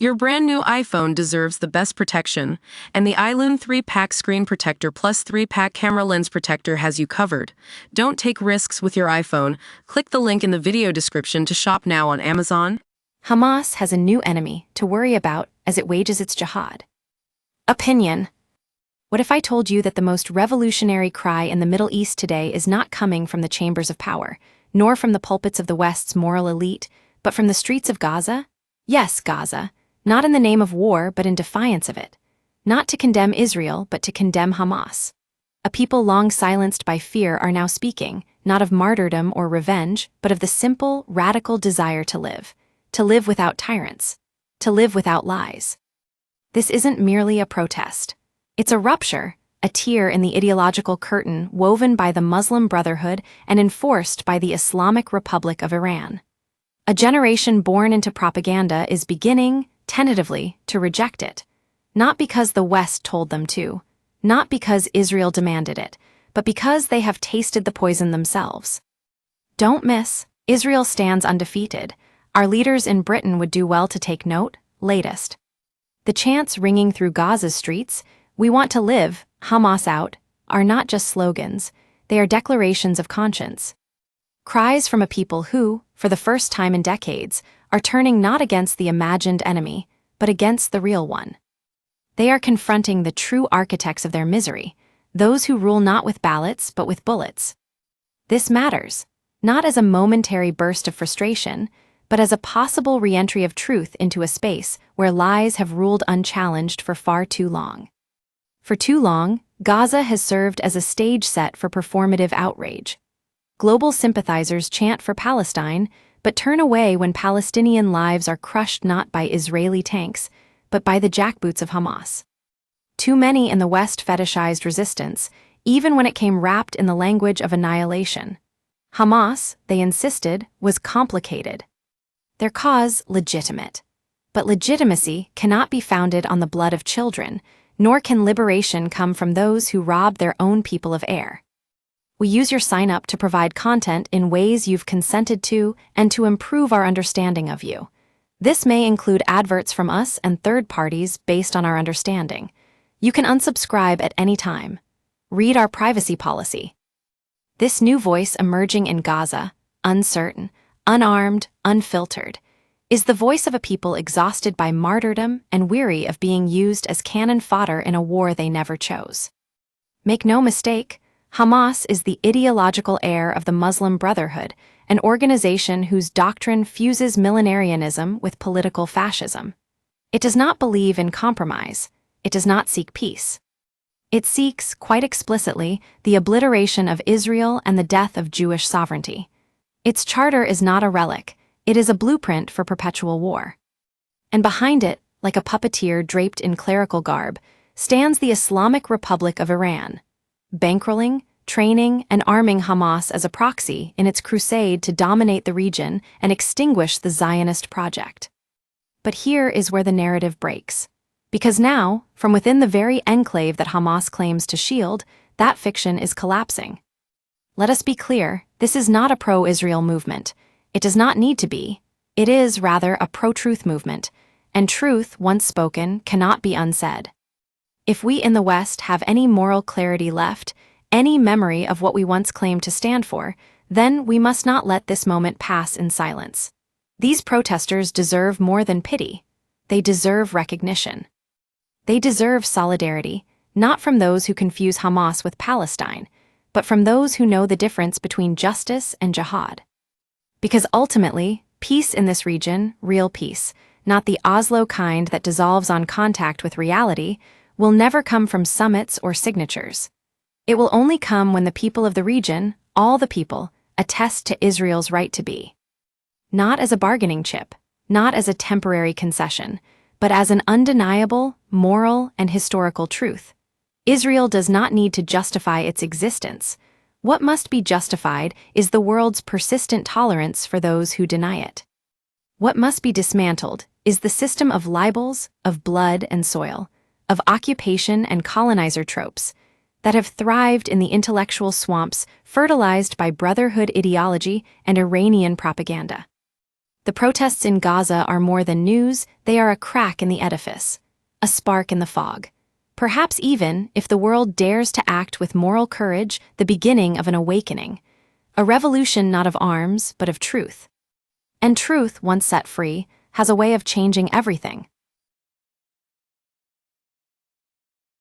Your brand new iPhone deserves the best protection, and the iLune 3-pack screen protector plus 3-pack camera lens protector has you covered. Don't take risks with your iPhone. Click the link in the video description to shop now on Amazon. Hamas has a new enemy to worry about as it wages its jihad. Opinion. What if I told you that the most revolutionary cry in the Middle East today is not coming from the chambers of power, nor from the pulpits of the West's moral elite, but from the streets of Gaza? Yes, Gaza. Not in the name of war, but in defiance of it. Not to condemn Israel, but to condemn Hamas. A people long silenced by fear are now speaking, not of martyrdom or revenge, but of the simple, radical desire to live without tyrants, to live without lies. This isn't merely a protest. It's a rupture, a tear in the ideological curtain woven by the Muslim Brotherhood and enforced by the Islamic Republic of Iran. A generation born into propaganda is beginning, tentatively, to reject it. Not because the West told them to, not because Israel demanded it, but because they have tasted the poison themselves. Don't miss, Israel stands undefeated. Our leaders in Britain would do well to take note. Latest. The chants ringing through Gaza's streets, "We want to live, Hamas out," are not just slogans, they are declarations of conscience. Cries from a people who, for the first time in decades, are turning not against the imagined enemy, but against the real one. They are confronting the true architects of their misery, those who rule not with ballots but with bullets. This matters, not as a momentary burst of frustration, but as a possible re-entry of truth into a space where lies have ruled unchallenged for far too long. For too long, Gaza has served as a stage set for performative outrage. Global sympathizers chant for Palestine, but turn away when Palestinian lives are crushed not by Israeli tanks, but by the jackboots of Hamas. Too many in the West fetishized resistance, even when it came wrapped in the language of annihilation. Hamas, they insisted, was complicated. Their cause legitimate. But legitimacy cannot be founded on the blood of children, nor can liberation come from those who rob their own people of air. We use your sign-up to provide content in ways you've consented to and to improve our understanding of you. This may include adverts from us and third parties based on our understanding. You can unsubscribe at any time. Read our privacy policy. This new voice emerging in Gaza, uncertain, unarmed, unfiltered, is the voice of a people exhausted by martyrdom and weary of being used as cannon fodder in a war they never chose. Make no mistake, Hamas is the ideological heir of the Muslim Brotherhood, an organization whose doctrine fuses millenarianism with political fascism. It does not believe in compromise. It does not seek peace. It seeks, quite explicitly, the obliteration of Israel and the death of Jewish sovereignty. Its charter is not a relic, it is a blueprint for perpetual war. And behind it, like a puppeteer draped in clerical garb, stands the Islamic Republic of Iran, bankrolling, training, and arming Hamas as a proxy in its crusade to dominate the region and extinguish the Zionist project. But here is where the narrative breaks. Because now, from within the very enclave that Hamas claims to shield, that fiction is collapsing. Let us be clear, this is not a pro-Israel movement. It does not need to be. It is, rather, a pro-truth movement, and truth, once spoken, cannot be unsaid. If we in the West have any moral clarity left, any memory of what we once claimed to stand for, then we must not let this moment pass in silence. These protesters deserve more than pity. They deserve recognition. They deserve solidarity, not from those who confuse Hamas with Palestine, but from those who know the difference between justice and jihad. Because ultimately, peace in this region, real peace, not the Oslo kind that dissolves on contact with reality, will never come from summits or signatures. It will only come when the people of the region, all the people, attest to Israel's right to be. Not as a bargaining chip, not as a temporary concession, but as an undeniable, moral, and historical truth. Israel does not need to justify its existence. What must be justified is the world's persistent tolerance for those who deny it. What must be dismantled is the system of libels, of blood and soil, of occupation and colonizer tropes that have thrived in the intellectual swamps fertilized by brotherhood ideology and Iranian propaganda. The protests in Gaza are more than news, they are a crack in the edifice, a spark in the fog. Perhaps even, if the world dares to act with moral courage, the beginning of an awakening. A revolution not of arms, but of truth. And truth, once set free, has a way of changing everything.